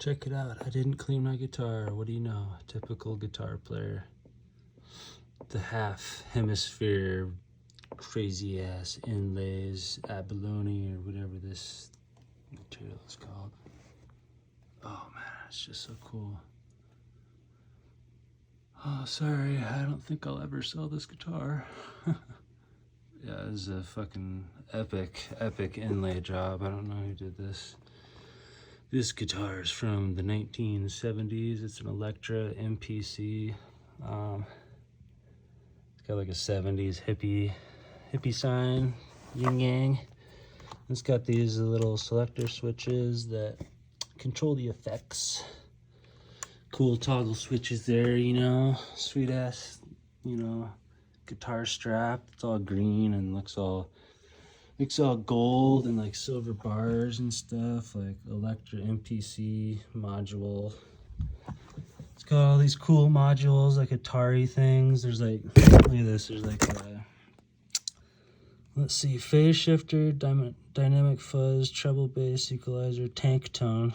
Check it out. I didn't clean my guitar. What do you know? Typical guitar player. The half hemisphere crazy ass inlays, abalone, or whatever this material is called. Oh man, it's just so cool. Oh, sorry, I don't think I'll ever sell this guitar. Yeah, this is a fucking epic inlay job. I don't know who did this. This guitar is from the 1970s. It's an Electra MPC. It's got like a 70s hippie sign, yin yang. It's got these little selector switches that control the effects. Cool toggle switches there, you know, sweet ass, you know, guitar strap. It's all green and looks all gold and like silver bars and stuff, like Electra MPC module. It's got all these cool modules, like Atari things. There's like, look at this, there's like a, let's see, phase shifter, dynamic fuzz, treble bass, equalizer, tank tone,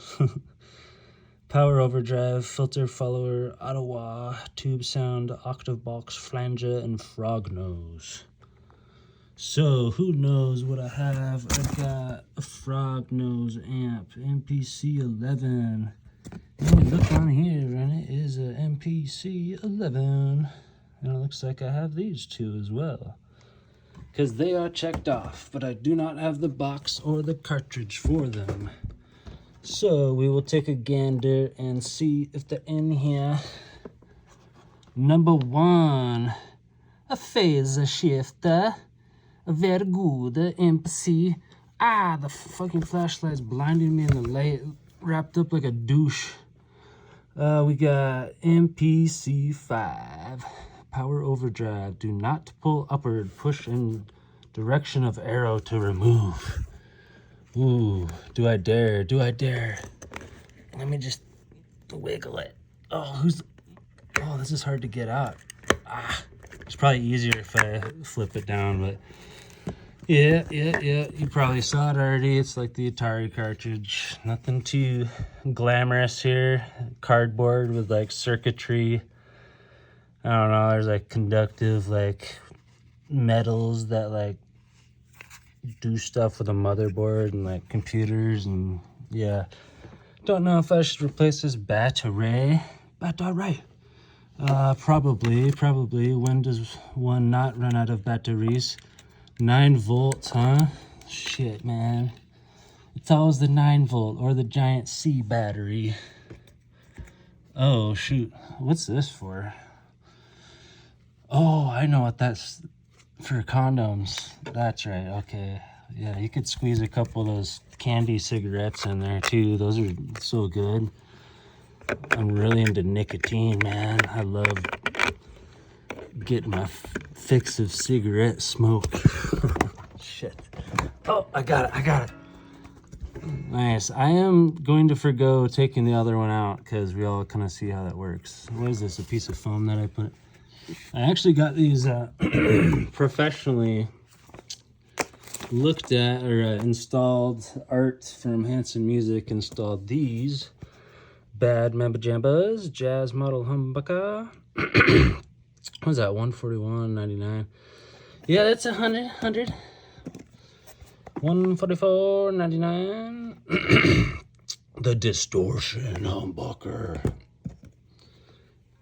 power overdrive, filter follower, Ottawa, tube sound, octave box, flange, and frog nose. So, who knows what I have? I've got a frog nose amp, MPC 11. And look on here, and it is a MPC 11. And it looks like I have these two as well, because they are checked off, but I do not have the box or the cartridge for them. So, we will take a gander and see if they're in here. Number one, a phase shifter. Very good, MPC. Ah, the fucking flashlight's blinding me in the light, wrapped up like a douche. We got MPC 5. Power overdrive. Do not pull upward. Push in direction of arrow to remove. Ooh, do I dare? Do I dare? Let me just wiggle it. Oh, oh, this is hard to get out. Ah, it's probably easier if I flip it down, but yeah. You probably saw it already. It's like the Atari cartridge. Nothing too glamorous here. Cardboard with like circuitry. I don't know. There's like conductive like metals that like do stuff with a motherboard and like computers, and yeah. Don't know if I should replace this battery. Probably. When does one not run out of batteries? 9 volts, huh? Shit, man. It's always the 9 volt or the giant C battery. Oh, shoot. What's this for? Oh, I know what that's for. Condoms. That's right. Okay. Yeah, you could squeeze a couple of those candy cigarettes in there, too. Those are so good. I'm really into nicotine, man. I love getting my fix of cigarette smoke. Shit. Oh, I got it. Nice. I am going to forgo taking the other one out because we all kind of see how that works. What is this? A piece of foam that I put? I actually got these professionally looked at or installed. Art from Hanson Music installed these bad Mamba Jambas jazz model humbucker. What was that? $141.99. Yeah, that's 100. $144.99. The distortion humbucker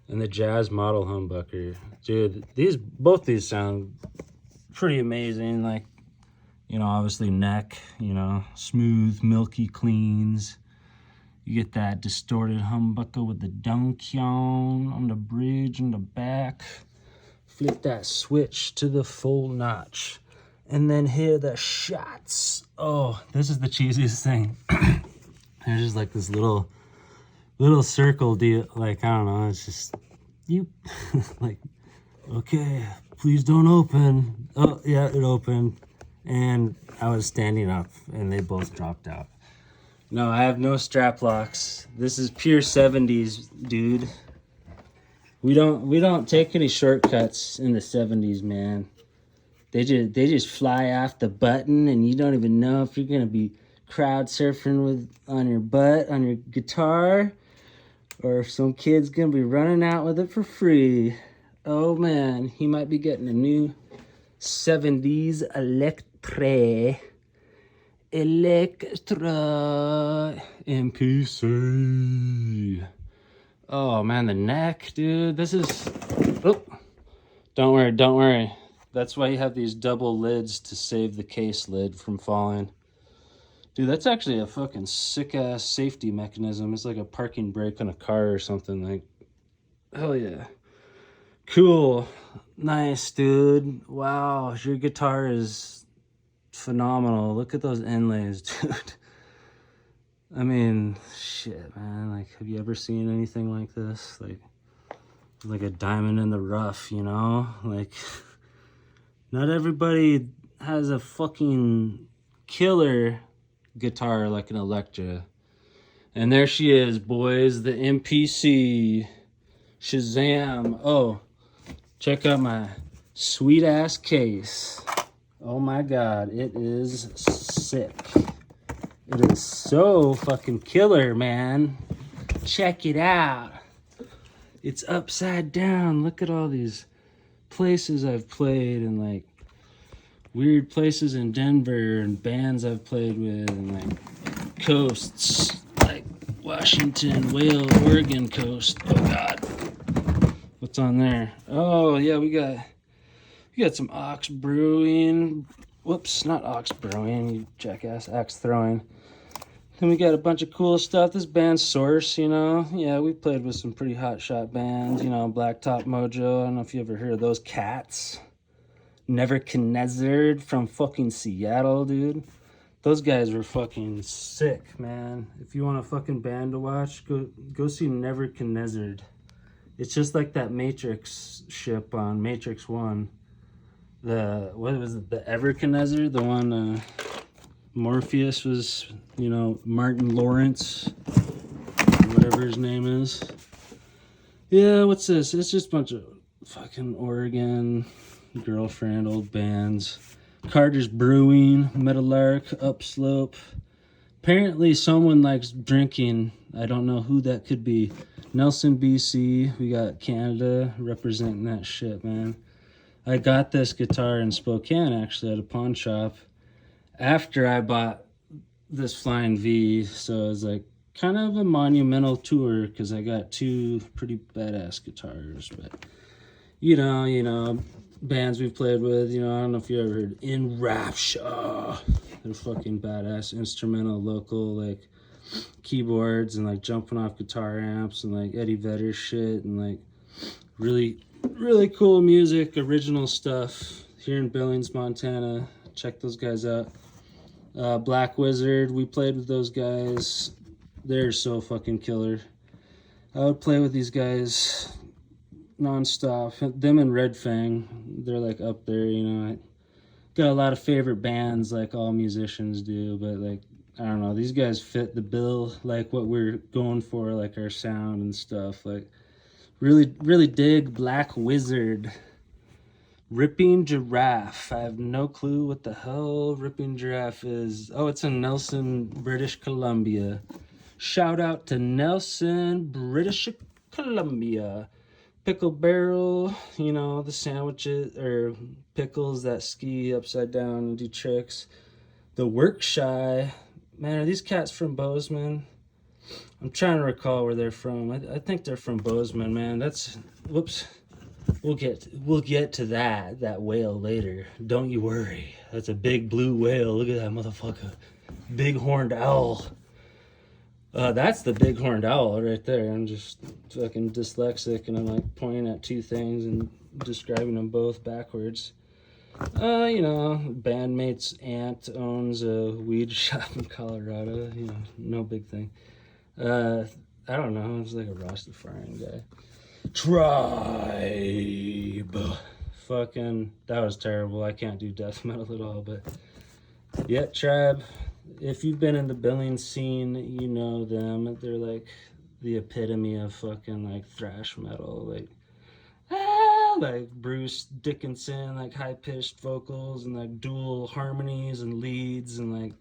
and the jazz model humbucker. Dude, both these sound pretty amazing. Like, you know, obviously neck, you know, smooth, milky cleans. You get that distorted humbucker with the dunkion on the bridge and the back. Flip that switch to the full notch. And then hear the shots. Oh, this is the cheesiest thing. There's just like this little circle deal. Like, I don't know, it's just, you, like, okay, please don't open. Oh, yeah, it opened. And I was standing up and they both dropped out. No, I have no strap locks. This is pure 70s, dude. We don't take any shortcuts in the 70s, man. They just fly off the button, and you don't even know if you're gonna be crowd surfing on your butt, on your guitar, or if some kid's gonna be running out with it for free. Oh man, he might be getting a new 70s Electra MPC. Oh man, the neck, dude. This is, oh, don't worry. That's why you have these double lids to save the case lid from falling. Dude, that's actually a fucking sick-ass safety mechanism. It's like a parking brake on a car or something. Like, hell yeah. Cool. Nice, dude. Wow, your guitar is phenomenal. Look at those inlays, dude. I mean, shit, man. Like, have you ever seen anything like this? Like a diamond in the rough, you know? Like, not everybody has a fucking killer guitar like an Electra. And there she is, boys, the MPC. Shazam. Oh, check out my sweet ass case. Oh my god, it is sick. It is so fucking killer, man. Check it out. It's upside down. Look at all these places I've played, and like weird places in Denver, and bands I've played with, and like coasts like Washington, Wales, Oregon coast. Oh god, what's on there? Oh yeah, we got some ox brewing. Whoops, not ox brewing, you jackass. Axe throwing. Then we got a bunch of cool stuff. This band Source, you know, yeah, we played with some pretty hot shot bands, you know, Blacktop Mojo. I don't know if you ever heard of those cats. Neverconnezard from fucking Seattle, dude. Those guys were fucking sick, man. If you want a fucking band to watch, go see Neverconnezard. It's just like that Matrix ship on Matrix 1. What was it? The Everconnezard? The one Morpheus was, you know, Martin Lawrence, whatever his name is. Yeah, what's this? It's just a bunch of fucking Oregon girlfriend old bands. Carter's Brewing, Metalark, Upslope. Apparently someone likes drinking. I don't know who that could be. Nelson, BC. We got Canada representing that shit, man. I got this guitar in Spokane, actually, at a pawn shop after I bought this Flying V. So it was like kind of a monumental tour because I got two pretty badass guitars. But, you know, bands we've played with, you know, I don't know if you ever heard In Rapture. They're fucking badass instrumental local, like keyboards and like jumping off guitar amps and like Eddie Vedder shit and like really cool music, original stuff here in Billings, Montana. Check those guys out. Black Wizard, we played with those guys. They're so fucking killer. I would play with these guys nonstop. Them and Red Fang, they're like up there, you know. I got a lot of favorite bands like all musicians do, but like, I don't know, these guys fit the bill, like what we're going for, like our sound and stuff. Like, really dig Black Wizard. Ripping Giraffe. I have no clue what the hell Ripping Giraffe is. Oh, it's in Nelson, British Columbia. Shout out to Nelson, British Columbia. Pickle Barrel, you know, the sandwiches or pickles that ski upside down and do tricks. The Work Shy. Man, are these cats from Bozeman? I'm trying to recall where they're from. I think they're from Bozeman, man. That's, whoops. We'll get to that whale later. Don't you worry. That's a big blue whale. Look at that motherfucker. Big horned owl. That's the big horned owl right there. I'm just fucking dyslexic and I'm like pointing at two things and describing them both backwards. You know, bandmate's aunt owns a weed shop in Colorado. You know, no big thing. I don't know. It's like a Rastafarian guy. Tribe. Fucking, that was terrible. I can't do death metal at all, but yeah, Tribe. If you've been in the Billings scene, you know them. They're like the epitome of fucking like thrash metal, like Bruce Dickinson, like high-pitched vocals and like dual harmonies and leads and like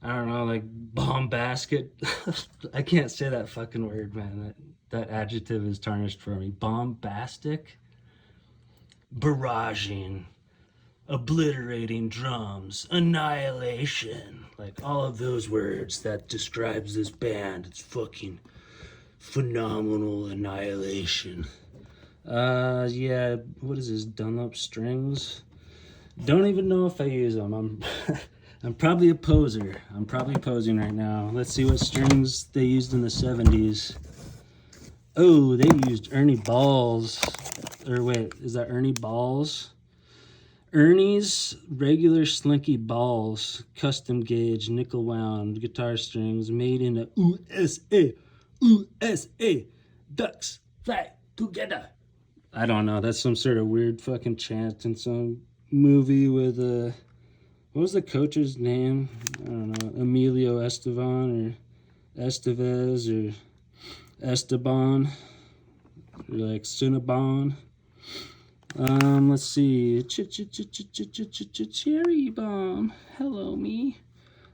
I don't know, like bombastic. I can't say that fucking word, man. That adjective is tarnished for me. Bombastic, barraging, obliterating drums, annihilation. Like all of those words that describes this band. It's fucking phenomenal annihilation. Yeah, what is this? Dunlop strings? Don't even know if I use them. I'm probably a poser. I'm probably posing right now. Let's see what strings they used in the 70s. Oh, they used Ernie Balls. Or wait, is that Ernie Balls? Ernie's regular slinky balls, custom gauge, nickel wound guitar strings made in the USA. USA. Ducks fly together. I don't know. That's some sort of weird fucking chant in some movie with what was the coach's name? I don't know. Emilio Estevan or Estevez or Esteban or like Cinnabon. Let's see. Cherry bomb. Hello, me.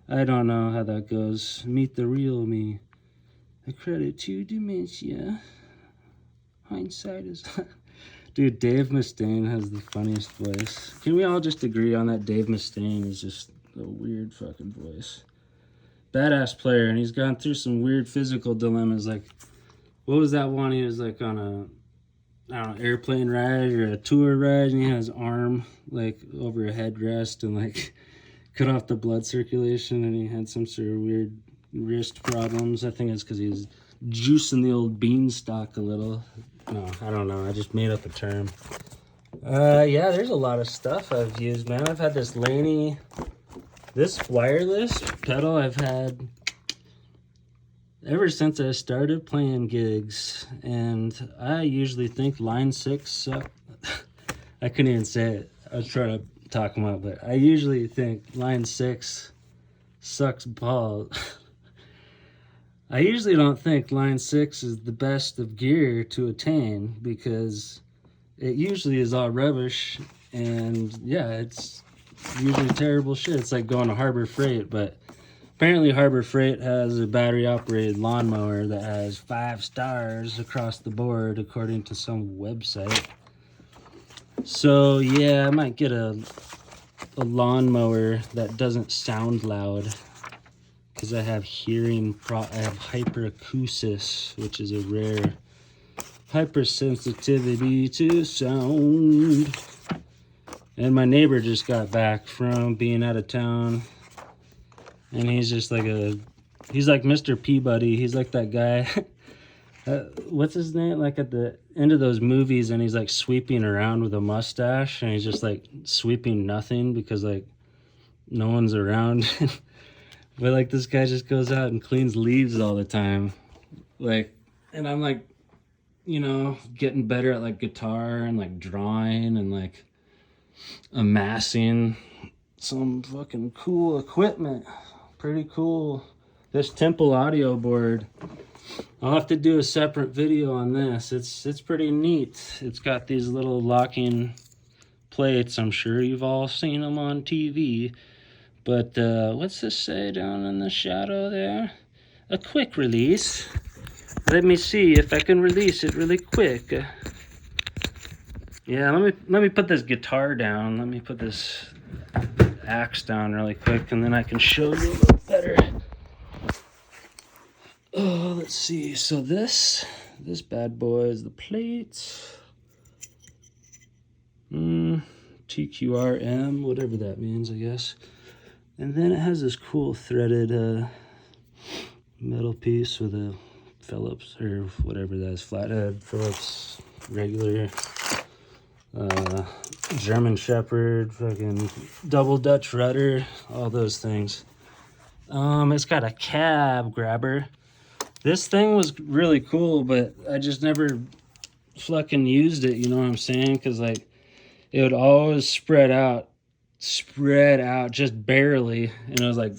I don't know how that goes. Meet the real me. A credit to dementia. Hindsight is. Dude, Dave Mustaine has the funniest voice. Can we all just agree on that? Dave Mustaine is just a weird fucking voice. Badass player, and he's gone through some weird physical dilemmas. Like, what was that one? He was like on a, I don't know, airplane ride or a tour ride, and he had his arm like over a headrest and like cut off the blood circulation, and he had some sort of weird wrist problems. I think it's because he was juicing the old beanstalk a little. No, I don't know. I just made up a term. Yeah, there's a lot of stuff I've used, man. I've had this Laney, this wireless pedal I've had ever since I started playing gigs, and I usually think line 6 suck. I couldn't even say it. I was trying to talk them up, but I usually think line 6 sucks balls. I usually don't think line 6 is the best of gear to attain because it usually is all rubbish, and yeah, it's usually terrible shit. It's like going to Harbor Freight, but apparently Harbor Freight has a battery operated lawnmower that has 5 stars across the board according to some website. So yeah, I might get a lawnmower that doesn't sound loud, because I have I have hyperacusis, which is a rare hypersensitivity to sound. And my neighbor just got back from being out of town, and he's just like he's like Mr. Peabody. He's like that guy. What's his name? Like at the end of those movies, and he's like sweeping around with a mustache, and he's just like sweeping nothing because like no one's around. But like this guy just goes out and cleans leaves all the time. Like, and I'm like, you know, getting better at like guitar and like drawing and like amassing some fucking cool equipment. Pretty cool. This Temple audio board, I'll have to do a separate video on this. It's pretty neat. It's got these little locking plates. I'm sure you've all seen them on TV. But what's this say down in the shadow there? A quick release. Let me see if I can release it really quick. Yeah, let me put this guitar down. Let me put this axe down really quick, and then I can show you a little better. Oh, let's see. So this bad boy is the plate. TQRM, whatever that means, I guess. And then it has this cool threaded metal piece with a Phillips, or whatever that is, flathead, Phillips, regular, German Shepherd, fucking double Dutch rudder, all those things. It's got a cab grabber. This thing was really cool, but I just never fucking used it, you know what I'm saying? Because like it would always spread out just barely, and it was like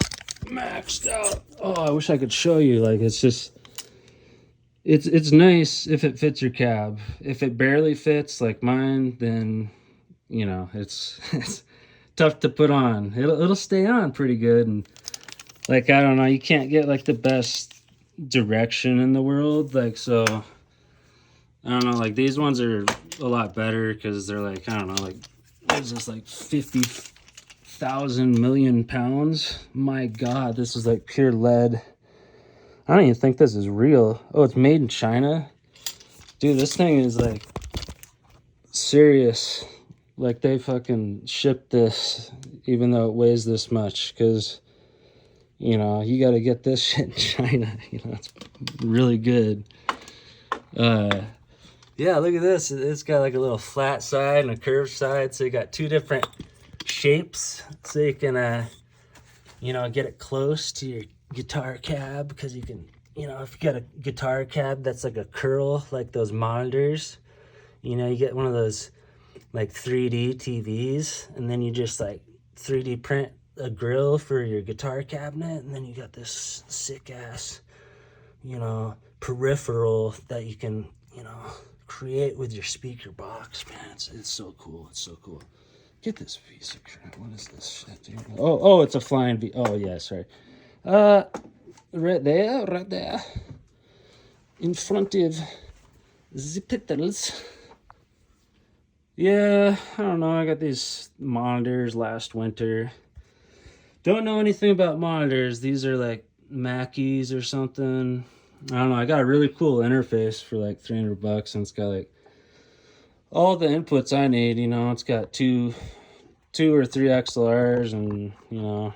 maxed out. Oh, I wish I could show you. Like it's just it's nice if it fits your cab. If it barely fits like mine, then you know it's tough to put on. It'll stay on pretty good, and like, I don't know, you can't get like the best direction in the world. Like, so I don't know, like these ones are a lot better because they're like, I don't know, like, what is this, like 50,000 million pounds? My God, this is like pure lead. I don't even think this is real. Oh, it's made in China. Dude, this thing is like serious. Like they fucking shipped this even though it weighs this much, because you know, you got to get this shit in China. You know, it's really good. Yeah, look at this. It's got like a little flat side and a curved side. So you got two different shapes. So you can, you know, get it close to your guitar cab, because you can, you know, if you got a guitar cab that's like a curl, like those monitors, you know, you get one of those like 3D TVs, and then you just like 3D print a grill for your guitar cabinet, and then you got this sick ass, you know, peripheral that you can, you know, create with your speaker box. Man, it's so cool. It's so cool. Get this piece of crap. What is this shit, dude? Oh, it's a flying V. Oh yeah, sorry. Right there, in front of the petals. Yeah, I don't know. I got these monitors last winter. Don't know anything about monitors. These are like Mackies or something. I don't know. I got a really cool interface for like $300, and it's got like all the inputs I need. You know, it's got two or three XLRs, and you know,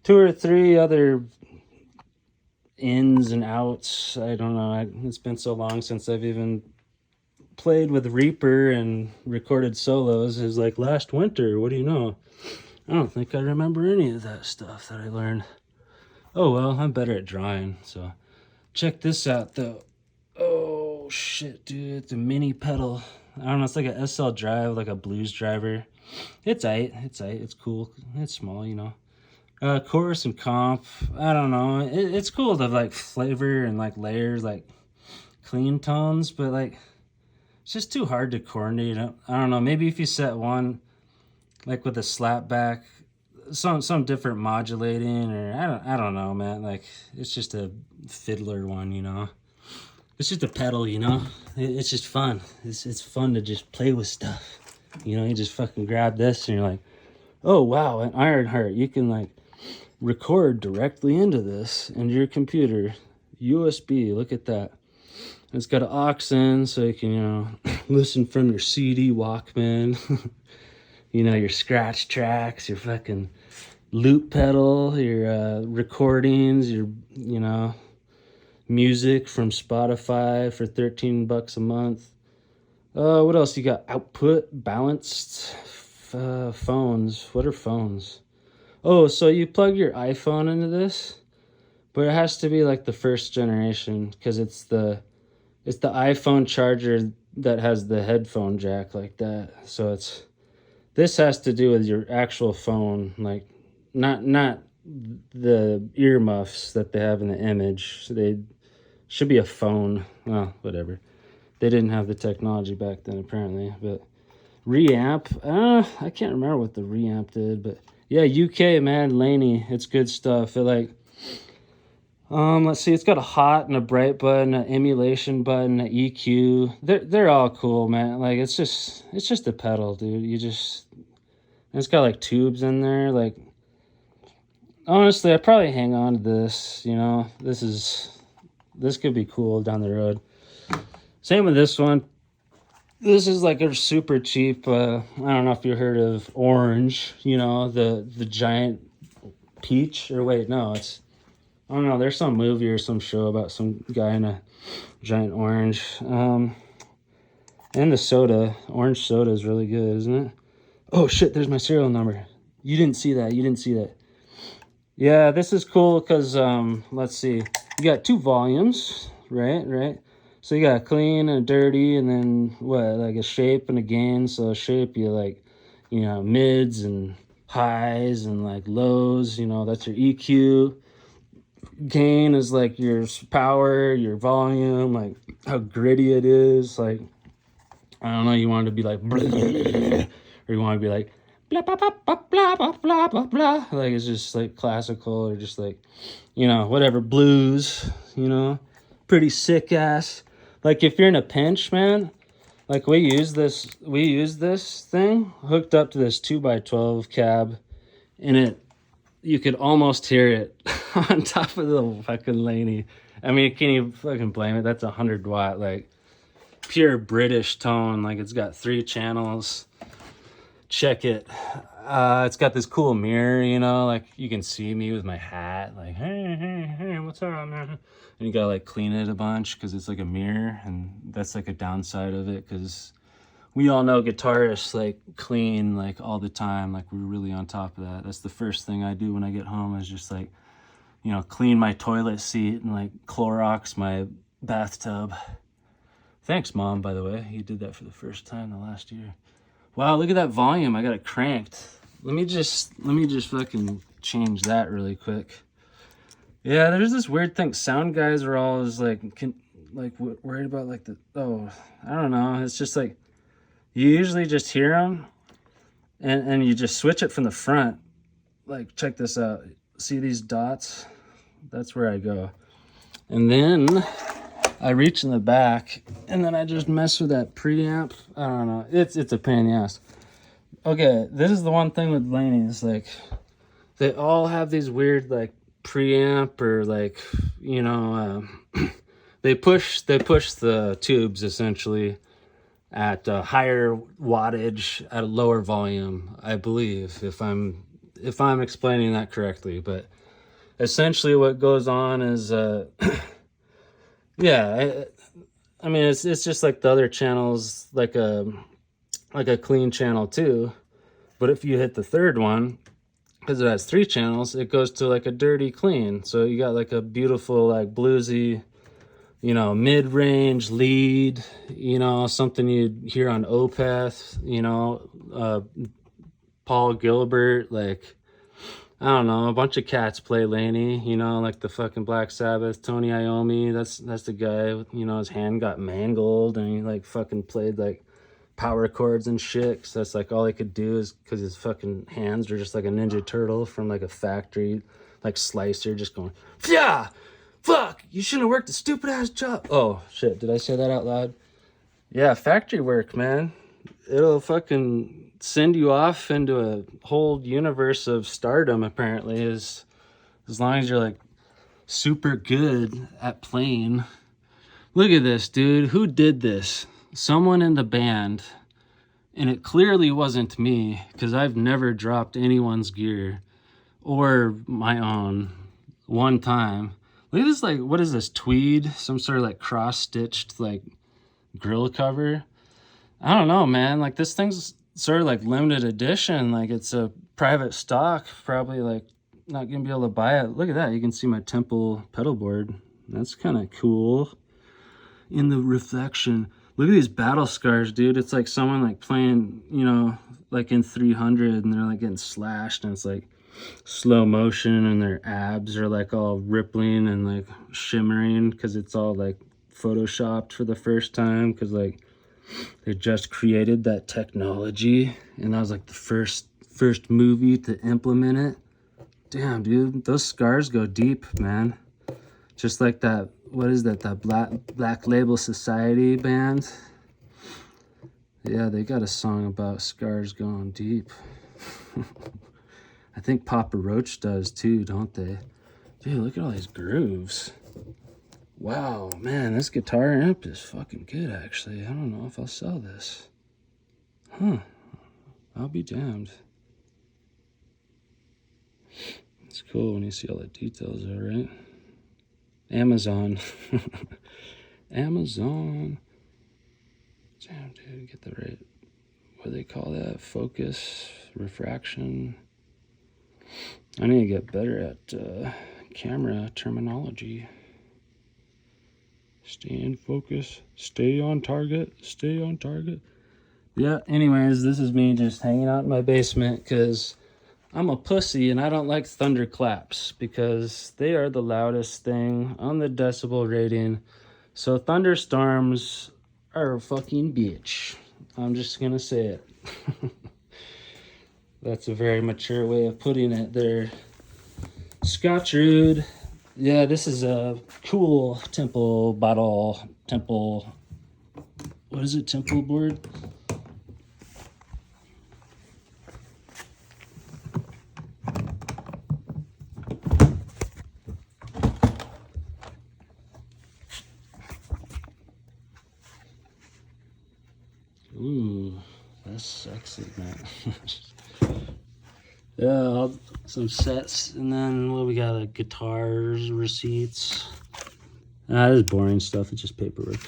2 or 3 other ins and outs. I don't know. It's been so long since I've even played with Reaper and recorded solos. Is like last winter. What do you know? I don't think I remember any of that stuff that I learned. Oh well, I'm better at drawing. So check this out though. Oh shit, dude, it's a mini pedal. I don't know, it's like a SL drive, like a blues driver. It's aight, it's cool. It's small, you know. Chorus and comp, I don't know. It's cool to like flavor and like layers, like clean tones, but like it's just too hard to coordinate. I don't know, maybe if you set one like with a slap back, some different modulating, or I don't know, man. Like it's just a fiddler one, you know. It's just a pedal, you know. It's just fun. It's fun to just play with stuff. You know, you just fucking grab this and you're like, oh wow, an Ironheart. You can like record directly into this into your computer. USB, look at that. It's got an aux in, so you can, you know, listen from your CD Walkman. You know, your scratch tracks, your fucking loop pedal, your recordings, your, you know, music from Spotify for $13 a month. What else you got? Output, balanced, phones. What are phones? Oh, so you plug your iPhone into this, but it has to be like the first generation, because it's the iPhone charger that has the headphone jack like that. So this has to do with your actual phone, like not the earmuffs that they have in the image. They should be a phone. Well, whatever. They didn't have the technology back then apparently. But reamp, I can't remember what the reamp did, but yeah, UK, man, Laney, it's good stuff. It like, let's see, it's got a hot and a bright button, an emulation button, an EQ. They're all cool, man. Like it's just a pedal, dude. It's got like tubes in there. Like honestly, I'd probably hang on to this. You know, this could be cool down the road. Same with this one. This is like a super cheap. I don't know if you heard of Orange. You know, the giant peach. Or wait, no, it's, I don't know. There's some movie or some show about some guy in a giant orange. And the soda, orange soda is really good, isn't it? Oh shit, there's my serial number. You didn't see that. Yeah, this is cool because, let's see. You got 2 volumes, right? So you got clean and dirty, and then what, like a shape and a gain. So shape, you like, you know, mids and highs and like lows, you know, that's your EQ. Gain is like your power, your volume, like how gritty it is. Like, I don't know, you want it to be like, or you want to be like, blah, blah, blah, blah, blah, blah, blah, blah, blah. Like, it's just like classical or just like, you know, whatever, blues, you know, pretty sick ass. Like, if you're in a pinch, man, like we use this thing hooked up to this 2x12 cab, and you could almost hear it on top of the fucking Laney. I mean, can you fucking blame it? That's 100 watt, like pure British tone. Like, it's got 3 channels. Check it. It's got this cool mirror, you know, like you can see me with my hat, like, hey, what's up, man? And you gotta like clean it a bunch because it's like a mirror, and that's like a downside of it, because we all know guitarists like clean like all the time. Like, we're really on top of that. That's the first thing I do when I get home, is just like, you know, clean my toilet seat and like Clorox my bathtub. Thanks, Mom, by the way. You did that for the first time the last year. Wow, look at that volume. I got it cranked. Let me just fucking change that really quick. Yeah, there's this weird thing. Sound guys are always like, worried about like I don't know. It's just like, you usually just hear them and you just switch it from the front. Like, check this out. See these dots? That's where I go. And then I reach in the back, and then I just mess with that preamp. I don't know. It's a pain in the ass. Okay, this is the one thing with Laney's. Like, they all have these weird, like, preamp or, like, you know, they push the tubes, essentially, at a higher wattage at a lower volume, I believe, if I'm explaining that correctly. But essentially what goes on is... yeah, I mean, it's just like the other channels, like a clean channel too. But if you hit the third one, because it has 3 channels, it goes to like a dirty clean. So you got like a beautiful, like bluesy, you know, mid-range lead, you know, something you'd hear on Opeth, you know, Paul Gilbert, like, I don't know, a bunch of cats play Laney, you know, like the fucking Black Sabbath, Tony Iommi, that's the guy, you know, his hand got mangled and he like fucking played like power chords and shit, 'cause that's like all he could do, is because his fucking hands are just like a Ninja Turtle from like a factory, like slicer, just going, yeah, fuck, you shouldn't have worked a stupid ass job. Oh shit, did I say that out loud? Yeah, factory work, man. It'll fucking send you off into a whole universe of stardom, apparently, as long as you're like super good at playing. Look at this, dude. Who did this? Someone in the band, and it clearly wasn't me, because I've never dropped anyone's gear or my own one time. Look at this, like, what is this, tweed? Some sort of like cross-stitched like grill cover. I don't know, man. Like, this thing's sort of like limited edition. Like, it's a private stock, probably like not gonna be able to buy it. Look at that. You can see my Temple pedal board. That's kind of cool in the reflection. Look at these battle scars, dude. It's like someone like playing, you know, like in 300, and they're like getting slashed, and it's like slow motion, and their abs are like all rippling and like shimmering because it's all like photoshopped for the first time, because like they just created that technology, and that was like the first movie to implement it. Damn, dude, those scars go deep, man. Just like that, what is that Black Label Society band? Yeah, they got a song about scars going deep. I think Papa Roach does too, don't they? Dude, look at all these grooves. Wow, man, this guitar amp is fucking good, actually. I don't know if I'll sell this. Huh. I'll be damned. It's cool when you see all the details, all right? Amazon. Amazon. Damn, dude, get the right, what do they call that? Focus, refraction. I need to get better at camera terminology. Stay in focus, stay on target, stay on target. Yeah, anyways, this is me just hanging out in my basement because I'm a pussy and I don't like thunderclaps because they are the loudest thing on the decibel rating. So thunderstorms are a fucking bitch. I'm just gonna say it. That's a very mature way of putting it there. Scotch-rood. Yeah, this is a cool temple bottle, temple, what is it, temple board? Ooh, that's sexy, man. Yeah, some sets, and then what we got? Guitars, receipts. This is boring stuff. It's just paperwork.